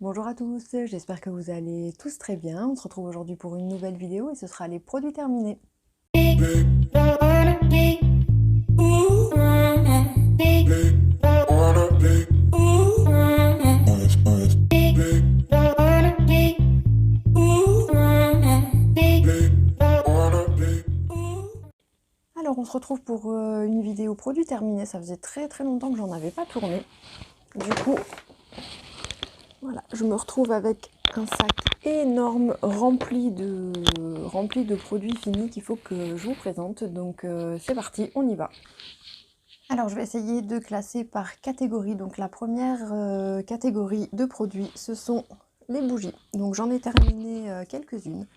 Bonjour à tous, j'espère que vous allez tous très bien. On se retrouve aujourd'hui pour une nouvelle vidéo et ce sera les produits terminés. Alors on se retrouve pour une vidéo produits terminés. Ça faisait très longtemps que j'en avais pas tourné. Du coup, voilà, je me retrouve avec un sac énorme rempli de produits finis qu'il faut que je vous présente. Donc c'est parti, on y va. Alors je vais essayer de classer par catégorie. Donc la première catégorie de produits, ce sont les bougies. Donc j'en ai terminé quelques-unes.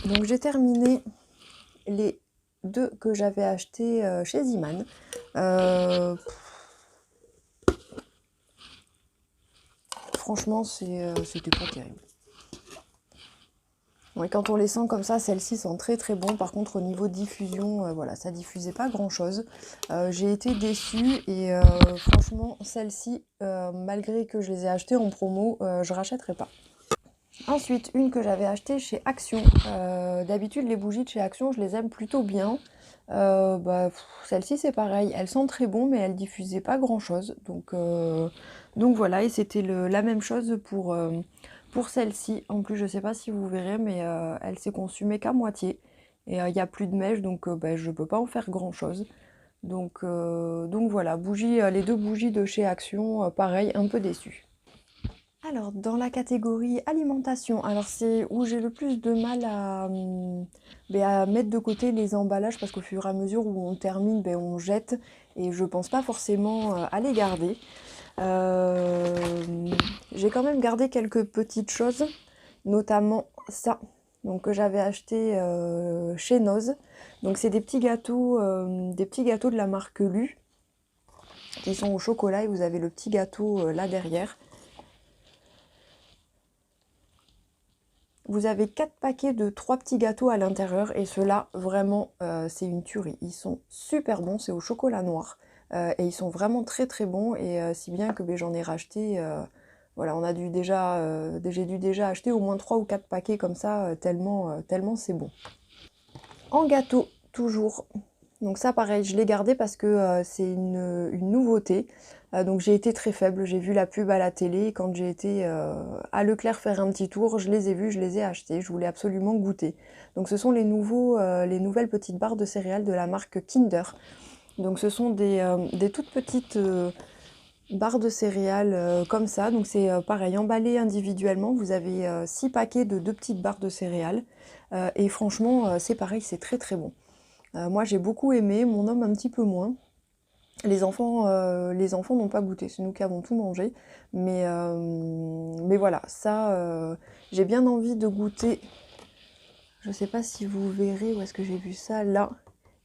Donc j'ai terminé les deux que j'avais achetés chez Ziman. Franchement, c'était pas terrible. Ouais, quand on les sent comme ça, celles-ci sont très bon. Par contre, au niveau diffusion, voilà, ça diffusait pas grand-chose. J'ai été déçue et franchement, celles-ci, malgré que je les ai achetées en promo, je rachèterai pas. Ensuite, une que j'avais achetée chez Action. D'habitude, les bougies de chez Action, je les aime plutôt bien. Celle-ci, c'est pareil. Elles sont très bonnes, mais elles diffusaient pas grand-chose. Donc voilà, et c'était la même chose pour celle-ci. En plus, je sais pas si vous verrez, mais elle s'est consumée qu'à moitié. Et il n'y a plus de mèche, donc je peux pas en faire grand-chose. Donc voilà, les deux bougies de chez Action, pareil, un peu déçue. Alors, dans la catégorie alimentation, alors c'est où j'ai le plus de mal à mettre de côté les emballages parce qu'au fur et à mesure où on termine, on jette et je pense pas forcément à les garder. J'ai quand même gardé quelques petites choses, notamment ça, donc que j'avais acheté chez Noz. Donc c'est des petits gâteaux de la marque Lu qui sont au chocolat et vous avez le petit gâteau là derrière. Vous avez 4 paquets de 3 petits gâteaux à l'intérieur et ceux-là, vraiment, c'est une tuerie. Ils sont super bons, c'est au chocolat noir et ils sont vraiment très bons et si bien que j'en ai racheté, voilà, j'ai dû déjà acheter au moins 3 ou 4 paquets comme ça, tellement c'est bon. En gâteau, toujours. Donc ça pareil, je l'ai gardé parce que c'est une nouveauté. Donc j'ai été très faible, j'ai vu la pub à la télé. Quand j'ai été à Leclerc faire un petit tour, je les ai vus, je les ai achetés. Je voulais absolument goûter. Donc ce sont les nouvelles petites barres de céréales de la marque Kinder. Donc ce sont des toutes petites barres de céréales comme ça. Donc c'est pareil, emballé individuellement. Vous avez 6 paquets de 2 petites barres de céréales. Et franchement, c'est pareil, c'est très bon. Moi j'ai beaucoup aimé, mon homme un petit peu moins. Les enfants n'ont pas goûté, c'est nous qui avons tout mangé. Mais voilà, ça, j'ai bien envie de goûter. Je sais pas si vous verrez où est-ce que j'ai vu ça, là.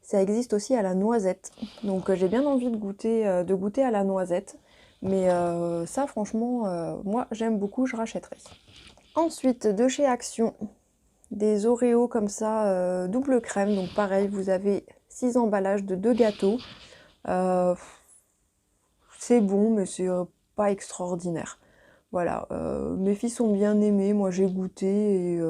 Ça existe aussi à la noisette. Donc j'ai bien envie de goûter à la noisette. Mais ça, franchement, moi j'aime beaucoup, je rachèterai. Ensuite, de chez Action, des Oreos comme ça, double crème. Donc pareil, vous avez 6 emballages de 2 gâteaux. C'est bon, mais c'est pas extraordinaire. Voilà, mes filles sont bien aimées, moi j'ai goûté et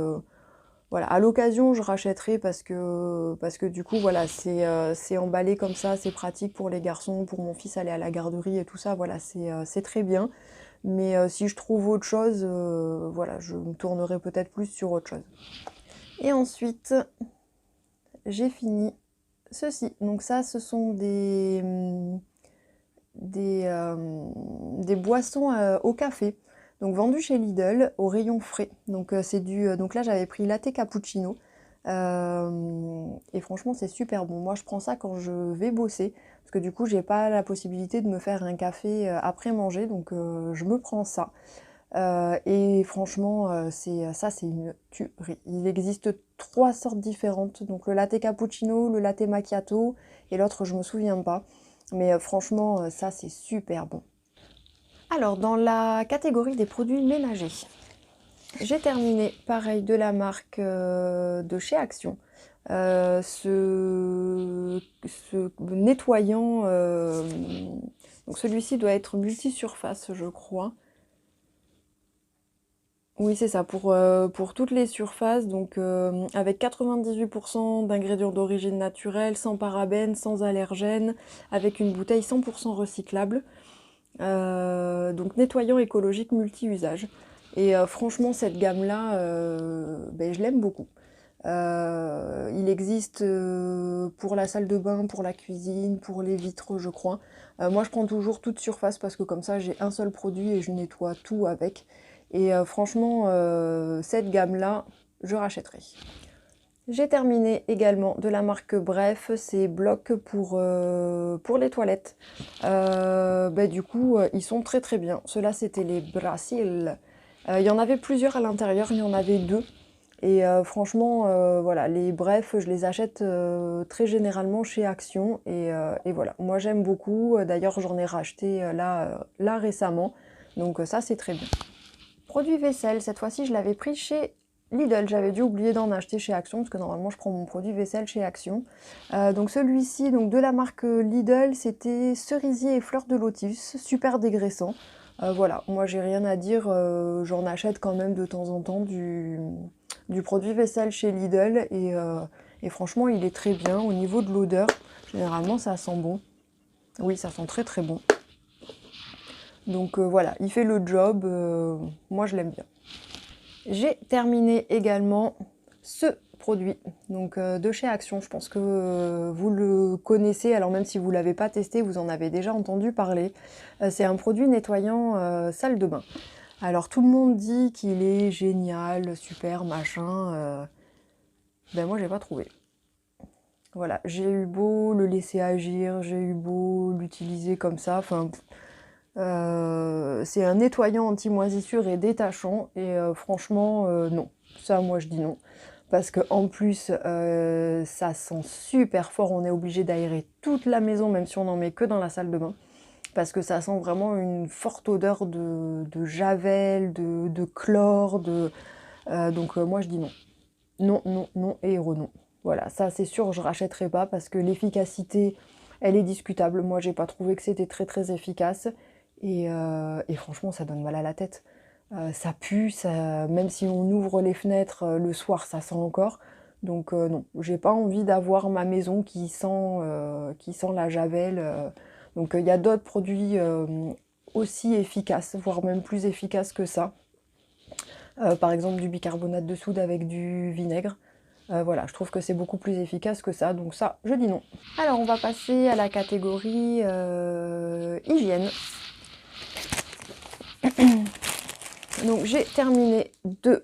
voilà, à l'occasion je rachèterai parce que du coup voilà, c'est emballé comme ça, c'est pratique pour les garçons, pour mon fils aller à la garderie et tout ça, voilà, c'est très bien. Mais si je trouve autre chose, voilà, je me tournerai peut-être plus sur autre chose. Et ensuite, j'ai fini ceci. Donc ça, ce sont des boissons au café. Donc vendues chez Lidl au rayon frais. Donc donc là j'avais pris latte cappuccino. Et franchement c'est super bon. Moi je prends ça quand je vais bosser. Parce que du coup j'ai pas la possibilité de me faire un café après manger. Donc je me prends ça. Et franchement, c'est une tuerie. Il existe 3 sortes différentes. Donc le latte cappuccino, le latte macchiato et l'autre, je me souviens pas. Mais franchement, ça, c'est super bon. Alors, dans la catégorie des produits ménagers, j'ai terminé, pareil, de la marque de chez Action. Ce nettoyant, donc celui-ci doit être multi-surface, je crois. Oui, c'est ça, pour toutes les surfaces, donc avec 98% d'ingrédients d'origine naturelle, sans parabènes, sans allergènes, avec une bouteille 100% recyclable, donc nettoyant écologique multi-usage. Et franchement, cette gamme-là, ben, je l'aime beaucoup. Il existe pour la salle de bain, pour la cuisine, pour les vitres, je crois. Moi, je prends toujours toute surface parce que comme ça, j'ai un seul produit et je nettoie tout avec. Et franchement, cette gamme-là, je rachèterai. J'ai terminé également de la marque Bref, c'est blocs pour les toilettes. Bah, du coup, ils sont très très bien. Ceux-là, c'était les Brasil. Il y en avait plusieurs à l'intérieur, il y en avait deux. Et franchement, voilà, les brefs, je les achète très généralement chez Action. Et voilà, moi j'aime beaucoup. D'ailleurs, j'en ai racheté là récemment. Donc ça, c'est très bien. Produit vaisselle, cette fois-ci, je l'avais pris chez Lidl. J'avais dû oublier d'en acheter chez Action, parce que normalement, je prends mon produit vaisselle chez Action. Donc celui-ci, donc de la marque Lidl, c'était cerisier et fleurs de lotus, super dégraissant. Voilà, moi j'ai rien à dire, j'en achète quand même de temps en temps du produit vaisselle chez Lidl et franchement il est très bien au niveau de l'odeur. Généralement ça sent bon. Oui, ça sent très très bon. Donc voilà, il fait le job, moi je l'aime bien. J'ai terminé également ce produit donc de chez Action. Je pense que vous le connaissez, alors même si vous ne l'avez pas testé, vous en avez déjà entendu parler. C'est un produit nettoyant salle de bain. Alors tout le monde dit qu'il est génial, super, machin. Ben moi j'ai pas trouvé. Voilà, j'ai eu beau le laisser agir, j'ai eu beau l'utiliser comme ça, enfin c'est un nettoyant anti-moisissure et détachant et franchement non, ça moi je dis non. Parce que en plus ça sent super fort, on est obligé d'aérer toute la maison même si on n'en met que dans la salle de bain. Parce que ça sent vraiment une forte odeur de javel, de chlore, donc moi je dis non. Non, non, non et non. Voilà, ça c'est sûr, je rachèterai pas parce que l'efficacité, elle est discutable. Moi, j'ai pas trouvé que c'était très très efficace. Et franchement, ça donne mal à la tête. Ça pue, même si on ouvre les fenêtres le soir, ça sent encore. Donc non, j'ai pas envie d'avoir ma maison qui sent la javel. Donc il y a d'autres produits aussi efficaces, voire même plus efficaces que ça. Par exemple du bicarbonate de soude avec du vinaigre. Voilà, je trouve que c'est beaucoup plus efficace que ça, donc ça, je dis non. Alors, on va passer à la catégorie hygiène. Donc, j'ai terminé deux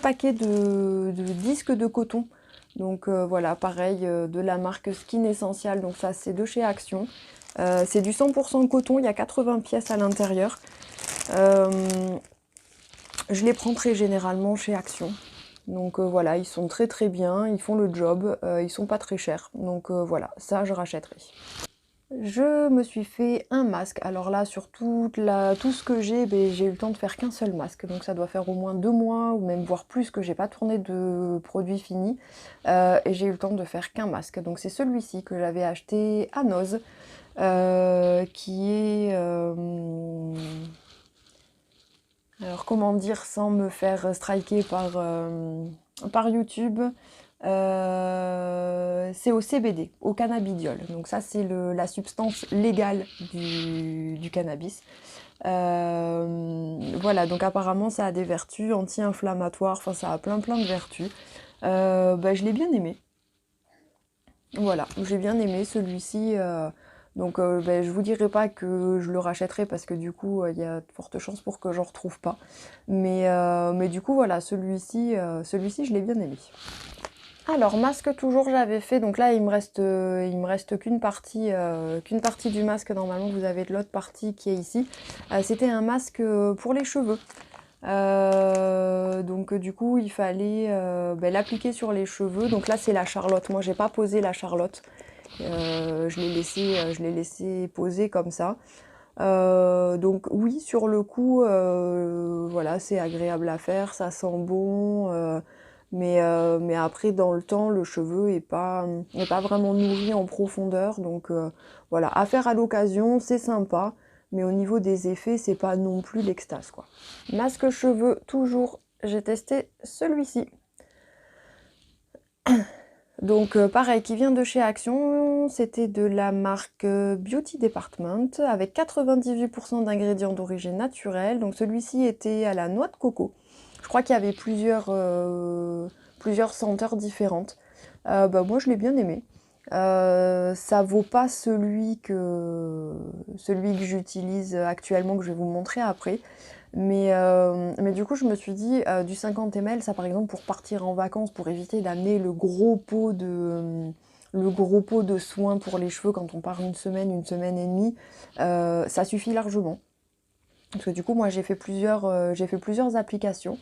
paquets de disques de coton. Donc, voilà, pareil, de la marque Skin Essential. Donc, ça, c'est de chez Action. C'est du 100% coton, il y a 80 pièces à l'intérieur. Je les prends très généralement chez Action. Donc voilà, ils sont très très bien, ils font le job, ils sont pas très chers. Donc voilà, ça je rachèterai. Je me suis fait un masque. Alors là, sur tout ce que j'ai, ben, j'ai eu le temps de faire qu'un seul masque. Donc ça doit faire au moins 2 mois, ou même voire plus, que j'ai pas tourné de produits finis. Et j'ai eu le temps de faire qu'un masque. Donc c'est celui-ci que j'avais acheté à Noz, qui est... alors comment dire sans me faire striker par YouTube, c'est au CBD, au cannabidiol. Donc ça c'est la substance légale du cannabis. Voilà, donc apparemment ça a des vertus anti-inflammatoires, enfin ça a plein de vertus. Bah, je l'ai bien aimé. Voilà, j'ai bien aimé celui-ci. Donc ben, je vous dirai pas que je le rachèterai parce que du coup il y a de fortes chances pour que j'en retrouve pas. Mais du coup voilà, celui-ci je l'ai bien aimé. Alors masque toujours j'avais fait, donc là il me reste qu'une partie du masque. Normalement vous avez de l'autre partie qui est ici. C'était un masque pour les cheveux. Donc du coup il fallait ben, l'appliquer sur les cheveux. Donc là c'est la Charlotte, moi j'ai pas posé la Charlotte. Je l'ai laissé poser comme ça. Donc oui, sur le coup, voilà, c'est agréable à faire, ça sent bon, mais après dans le temps, le cheveu est pas vraiment nourri en profondeur. Donc voilà, à faire à l'occasion, c'est sympa, mais au niveau des effets, c'est pas non plus l'extase, quoi. Masque cheveux, toujours, j'ai testé celui-ci. Donc pareil, qui vient de chez Action, c'était de la marque Beauty Department avec 98% d'ingrédients d'origine naturelle. Donc celui-ci était à la noix de coco. Je crois qu'il y avait plusieurs senteurs différentes. Bah, moi je l'ai bien aimé. Ça vaut pas celui que j'utilise actuellement, que je vais vous montrer après. Mais du coup, je me suis dit, du 50 ml, ça par exemple pour partir en vacances, pour éviter d'amener le gros pot de soins pour les cheveux quand on part une semaine et demie, ça suffit largement. Parce que du coup, moi j'ai fait plusieurs applications.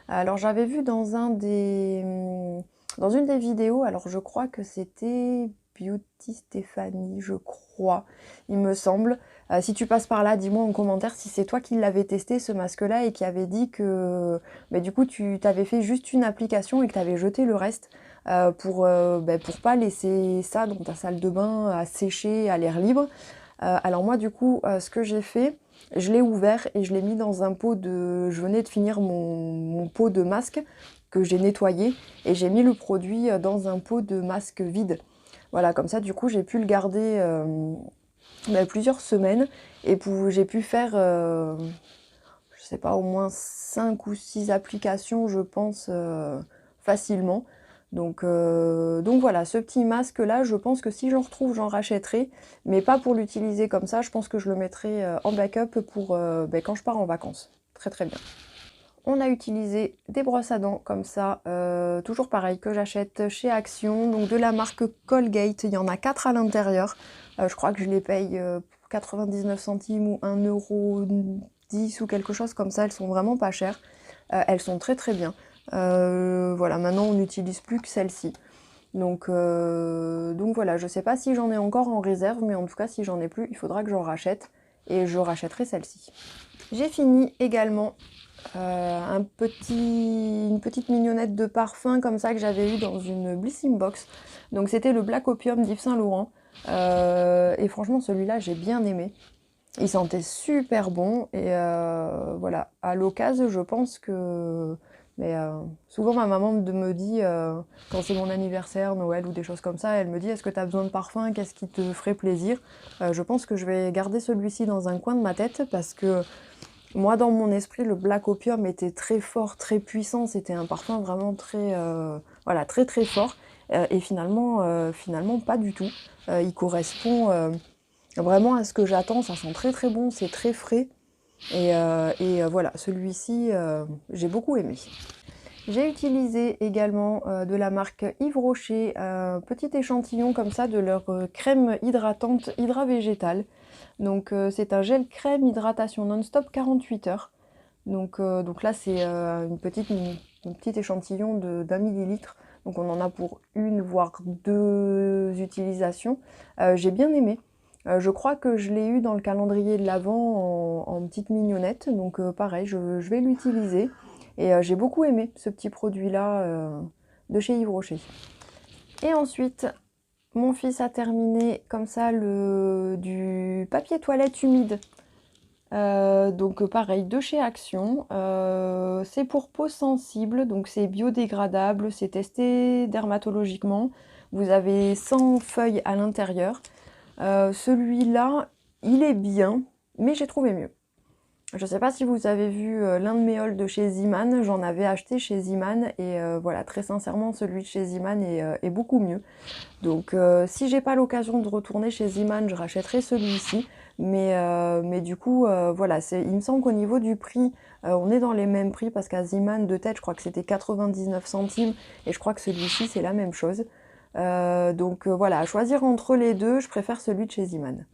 Alors j'avais vu dans une des vidéos, alors je crois que c'était Beauty Stéphanie, je crois, il me semble. Si tu passes par là, dis-moi en commentaire si c'est toi qui l'avais testé ce masque-là et qui avait dit que du coup tu t'avais fait juste une application et que tu avais jeté le reste pour pas laisser ça dans ta salle de bain à sécher à l'air libre. Alors moi du coup ce que j'ai fait, je l'ai ouvert et je l'ai mis dans un pot de... Je venais de finir mon pot de masque que j'ai nettoyé et j'ai mis le produit dans un pot de masque vide. Voilà, comme ça du coup j'ai pu le garder plusieurs semaines et j'ai pu faire, je sais pas, au moins 5 ou 6 applications je pense facilement. Donc voilà, ce petit masque là, je pense que si j'en retrouve, j'en rachèterai, mais pas pour l'utiliser comme ça, je pense que je le mettrai en backup pour quand je pars en vacances. Très très bien. On a utilisé des brosses à dents comme ça, toujours pareil, que j'achète chez Action, donc de la marque Colgate, il y en a 4 à l'intérieur. Je crois que je les paye 99 centimes ou 1,10 € ou quelque chose comme ça, elles sont vraiment pas chères. Elles sont très très bien. Voilà, maintenant on n'utilise plus que celle-ci. Donc voilà, je sais pas si j'en ai encore en réserve, mais en tout cas si j'en ai plus, il faudra que j'en rachète et je rachèterai celle-ci. J'ai fini également une petite mignonnette de parfum comme ça que j'avais eu dans une Blissing Box. Donc c'était le Black Opium d'Yves Saint Laurent. Et franchement celui-là j'ai bien aimé. Il sentait super bon et voilà, à l'occasion je pense que... Mais souvent ma maman me dit, quand c'est mon anniversaire, Noël ou des choses comme ça, elle me dit est-ce que tu as besoin de parfum, qu'est-ce qui te ferait plaisir? Je pense que je vais garder celui-ci dans un coin de ma tête parce que moi dans mon esprit le Black Opium était très fort, très puissant, c'était un parfum vraiment très, voilà, très très fort et finalement pas du tout. Il correspond vraiment à ce que j'attends, ça sent très très bon, c'est très frais. Et voilà, celui-ci, j'ai beaucoup aimé. J'ai utilisé également de la marque Yves Rocher, un petit échantillon comme ça de leur crème hydratante Hydra Végétale. Donc c'est un gel crème hydratation non-stop 48 heures. Donc là c'est un petit échantillon d'1 millilitre. Donc on en a pour une voire deux utilisations. J'ai bien aimé. Je crois que je l'ai eu dans le calendrier de l'Avent en petite mignonnette, donc pareil, je vais l'utiliser. Et j'ai beaucoup aimé ce petit produit-là de chez Yves Rocher. Et ensuite, mon fils a terminé comme ça du papier toilette humide. Donc pareil, de chez Action. C'est pour peau sensible, donc c'est biodégradable, c'est testé dermatologiquement. Vous avez 100 feuilles à l'intérieur. Celui-là, il est bien, mais j'ai trouvé mieux. Je ne sais pas si vous avez vu l'un de mes hauls de chez Zeeman, j'en avais acheté chez Zeeman et voilà, très sincèrement, celui de chez Zeeman est beaucoup mieux. Donc si j'ai pas l'occasion de retourner chez Zeeman, je rachèterai celui-ci. Mais du coup, voilà, il me semble qu'au niveau du prix, on est dans les mêmes prix parce qu'à Zeeman, de tête, je crois que c'était 99 centimes et je crois que celui-ci, c'est la même chose. Donc voilà, à choisir entre les deux, je préfère celui de chez Zeeman.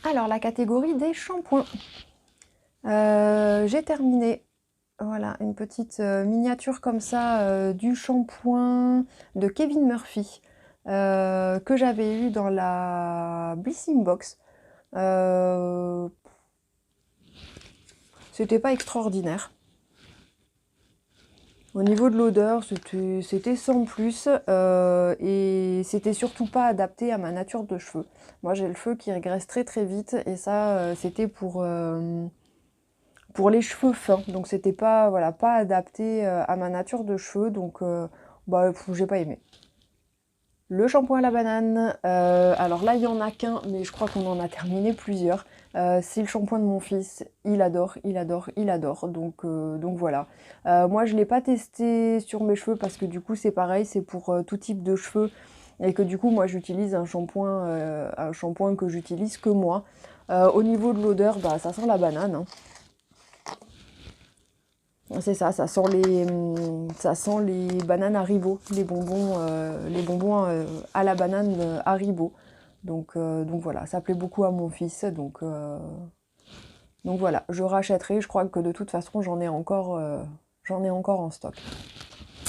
Alors, la catégorie des shampoings. J'ai terminé, voilà, une petite miniature comme ça du shampoing de Kevin Murphy que j'avais eu dans la Blissing Box. C'était pas extraordinaire. Au niveau de l'odeur, c'était sans plus et c'était surtout pas adapté à ma nature de cheveux. Moi j'ai le feu qui régresse très très vite et ça c'était pour les cheveux fins. Donc c'était pas, voilà, pas adapté à ma nature de cheveux, donc bah, j'ai pas aimé. Le shampoing à la banane, alors là il y en a qu'un, mais je crois qu'on en a terminé plusieurs. C'est le shampoing de mon fils, il adore, il adore, il adore, donc voilà. Moi je ne l'ai pas testé sur mes cheveux parce que du coup c'est pareil, c'est pour tout type de cheveux et que du coup moi j'utilise un shampoing que j'utilise que moi. Au niveau de l'odeur, bah, ça sent la banane, hein. C'est ça, ça sent les bananes Haribo, les bonbons à la banane Haribo. Donc voilà, ça plaît beaucoup à mon fils. Donc voilà, je rachèterai. Je crois que de toute façon, j'en ai encore en stock.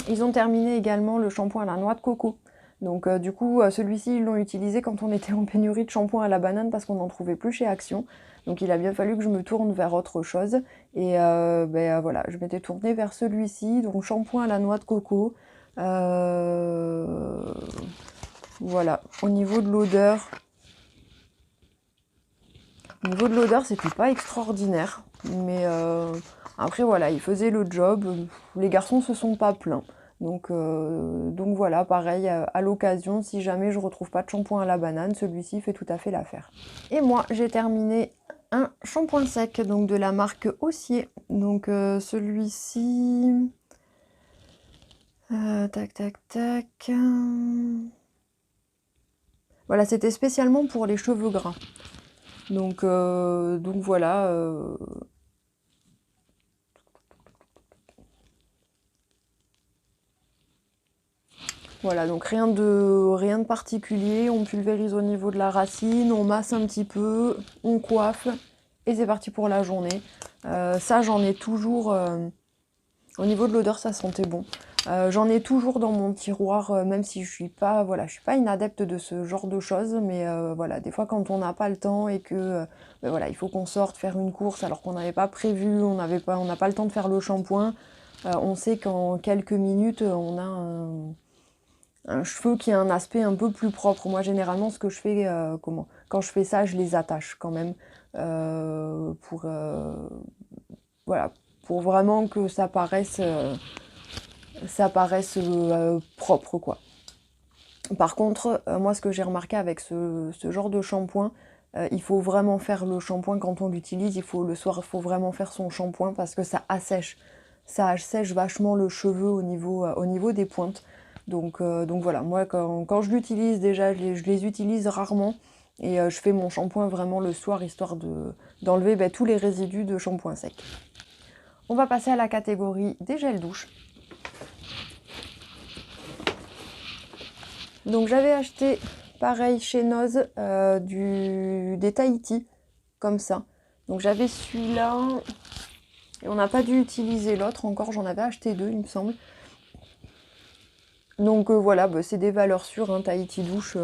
Ils ont terminé également le shampoing à la noix de coco. Donc du coup, celui-ci, ils l'ont utilisé quand on était en pénurie de shampoing à la banane parce qu'on n'en trouvait plus chez Action. Donc il a bien fallu que je me tourne vers autre chose. Et voilà, je m'étais tournée vers celui-ci, donc shampoing à la noix de coco. Voilà, au niveau de l'odeur, c'était pas extraordinaire. Mais après voilà, il faisait le job. Les garçons se sont pas plaints. Donc voilà, pareil, à l'occasion, si jamais je retrouve pas de shampoing à la banane, celui-ci fait tout à fait l'affaire. Et moi, j'ai terminé un shampoing sec, donc de la marque Haussier. Donc celui-ci... tac, tac, tac... Voilà, c'était spécialement pour les cheveux gras. Donc voilà... Voilà, donc rien de particulier, on pulvérise au niveau de la racine, on masse un petit peu, on coiffe, et c'est parti pour la journée. Ça, j'en ai toujours, au niveau de l'odeur, ça sentait bon. J'en ai toujours dans mon tiroir, même si je suis pas une adepte de ce genre de choses, mais voilà, des fois quand on n'a pas le temps et que voilà, il faut qu'on sorte faire une course alors qu'on n'avait pas prévu, on n'a pas le temps de faire le shampoing, on sait qu'en quelques minutes, on a un cheveu qui a un aspect un peu plus propre. Moi, généralement, ce que je fais, quand je fais ça, je les attache quand même voilà, pour vraiment que ça paraisse propre, quoi. Par contre, moi, ce que j'ai remarqué avec ce genre de shampoing, il faut vraiment faire le shampoing quand on l'utilise. Le soir, il faut vraiment faire son shampoing parce que ça assèche. Ça assèche vachement le cheveu au niveau des pointes. Donc voilà, moi quand je l'utilise déjà, je les utilise rarement et je fais mon shampoing vraiment le soir histoire d'enlever tous les résidus de shampoing sec. On va passer à la catégorie des gels douche. Donc j'avais acheté pareil chez Noz des Tahiti comme ça. Donc j'avais celui-là et on n'a pas dû utiliser l'autre encore, j'en avais acheté deux il me semble. Donc voilà, c'est des valeurs sûres, hein, Tahiti douche,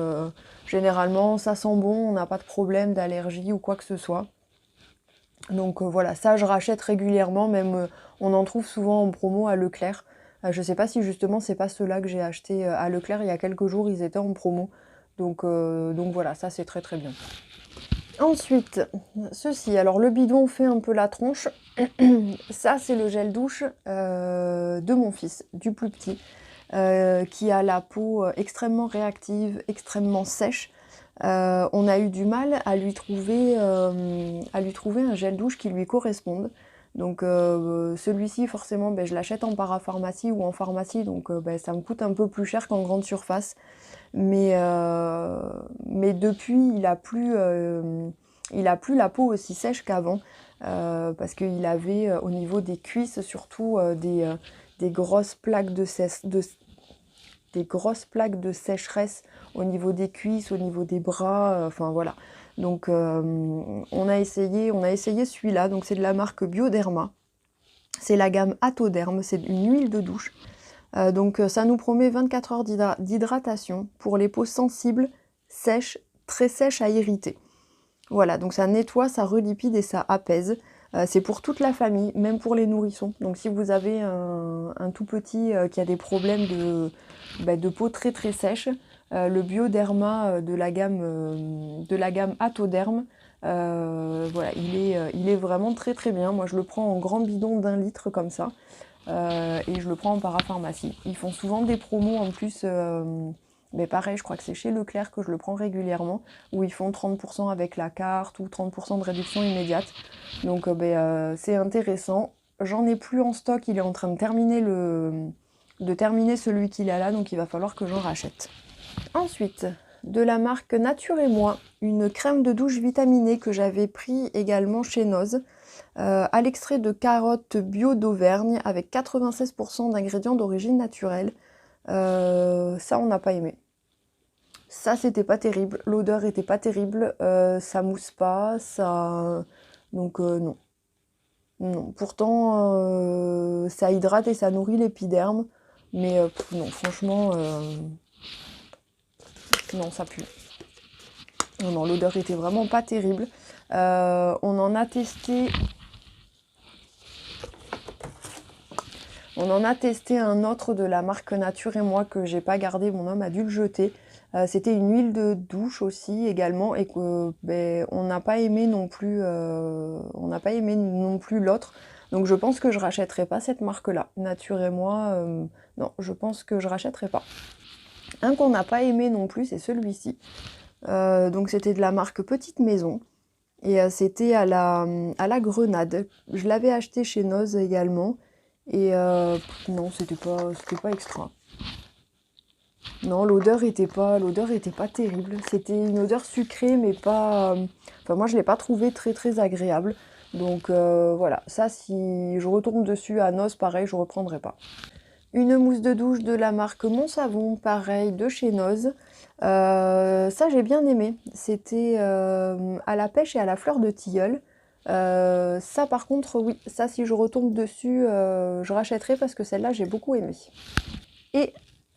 généralement ça sent bon, on n'a pas de problème d'allergie ou quoi que ce soit. Donc voilà, ça je rachète régulièrement, même on en trouve souvent en promo à Leclerc. Je sais pas si justement c'est pas ceux-là que j'ai acheté à Leclerc il y a quelques jours, ils étaient en promo. Donc voilà, ça c'est très très bien. Ensuite, ceci, alors le bidon fait un peu la tronche. Ça c'est le gel douche de mon fils, du plus petit. Qui a la peau extrêmement réactive, extrêmement sèche. On a eu du mal à lui trouver un gel douche qui lui corresponde. Donc celui-ci, forcément, je l'achète en parapharmacie ou en pharmacie, donc ça me coûte un peu plus cher qu'en grande surface. Mais depuis, il a plus la peau aussi sèche qu'avant, parce qu'il avait au niveau des cuisses surtout des grosses plaques de sécheresse au niveau des cuisses, au niveau des bras, enfin voilà. Donc on a essayé celui-là, donc c'est de la marque Bioderma. C'est la gamme Atoderm, c'est une huile de douche. Donc ça nous promet 24 heures d'hydratation pour les peaux sensibles, sèches, très sèches à irriter. Voilà, donc ça nettoie, ça relipide et ça apaise. C'est pour toute la famille, même pour les nourrissons. Donc si vous avez un tout petit qui a des problèmes de peau très très sèche, le Bioderma de la gamme Atoderm, voilà, il est vraiment très très bien. Moi je le prends en grand bidon d'1 litre comme ça, et je le prends en parapharmacie. Ils font souvent des promos en plus, mais pareil, je crois que c'est chez Leclerc que je le prends régulièrement, où ils font 30% avec la carte ou 30% de réduction immédiate. Donc c'est intéressant. J'en ai plus en stock, il est en train de terminer celui qu'il a là, donc il va falloir que j'en rachète. Ensuite, de la marque Nature et Moi, une crème de douche vitaminée que j'avais pris également chez Noz, à l'extrait de carottes bio d'Auvergne avec 96% d'ingrédients d'origine naturelle. Ça, on n'a pas aimé. Ça, c'était pas terrible. L'odeur était pas terrible. Ça mousse pas. Donc, non. Non. Pourtant, ça hydrate et ça nourrit l'épiderme. Mais non, franchement, non, ça pue. Non, non, l'odeur était vraiment pas terrible. On en a testé. On en a testé un autre de la marque Nature et Moi que j'ai pas gardé, mon homme a dû le jeter. C'était une huile de douche aussi également et que on n'a pas aimé non plus, l'autre. Donc je pense que je rachèterai pas cette marque-là. Nature et Moi, non, je pense que je rachèterai pas. Un qu'on n'a pas aimé non plus, c'est celui-ci. Donc c'était de la marque Petite Maison. Et c'était à la grenade. Je l'avais acheté chez Noz également. Et non, c'était pas extra. Non, l'odeur était pas terrible. C'était une odeur sucrée, mais pas. Enfin, moi, je l'ai pas trouvé très très agréable. Donc voilà, ça, si je retourne dessus à Noz, pareil, je reprendrai pas. Une mousse de douche de la marque Mon Savon, pareil, de chez Noz. Ça, j'ai bien aimé. C'était à la pêche et à la fleur de tilleul. Ça, par contre, oui, ça, si je retombe dessus, je rachèterai parce que celle-là, j'ai beaucoup aimé. Et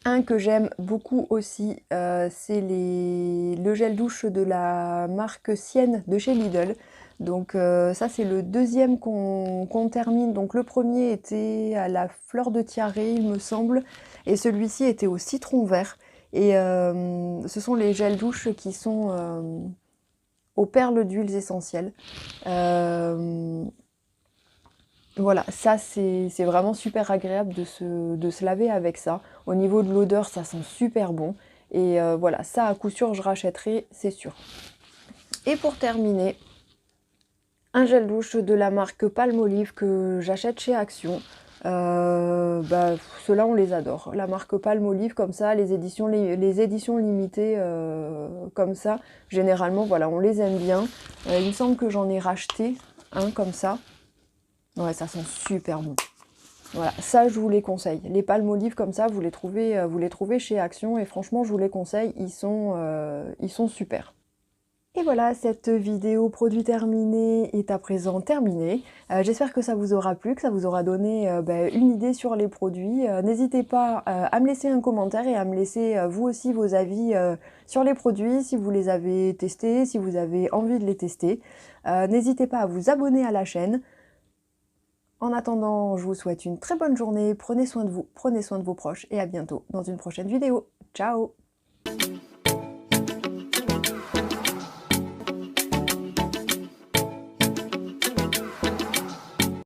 un que j'aime beaucoup aussi, c'est le gel douche de la marque Sienne de chez Lidl. Donc ça, c'est le deuxième qu'on termine. Donc le premier était à la fleur de tiare, il me semble, et celui-ci était au citron vert. Et ce sont les gels douche qui sont aux perles d'huiles essentielles. Voilà, ça c'est vraiment super agréable de se laver avec ça. Au niveau de l'odeur, ça sent super bon. Et voilà, ça à coup sûr je rachèterai, c'est sûr. Et pour terminer, un gel douche de la marque Palmolive que j'achète chez Action. Ceux-là on les adore. La marque Palmolive comme ça, les éditions limitées comme ça, généralement voilà, on les aime bien. Il me semble que j'en ai racheté un comme ça. Ouais, ça sent super bon. Voilà, ça je vous les conseille. Les Palmolive comme ça, vous les trouvez chez Action et franchement je vous les conseille, ils sont super. Et voilà, cette vidéo produit terminé est à présent terminée. J'espère que ça vous aura plu, que ça vous aura donné une idée sur les produits. N'hésitez pas à me laisser un commentaire et à me laisser vous aussi vos avis sur les produits, si vous les avez testés, si vous avez envie de les tester. N'hésitez pas à vous abonner à la chaîne. En attendant, je vous souhaite une très bonne journée, prenez soin de vous, prenez soin de vos proches et à bientôt dans une prochaine vidéo. Ciao!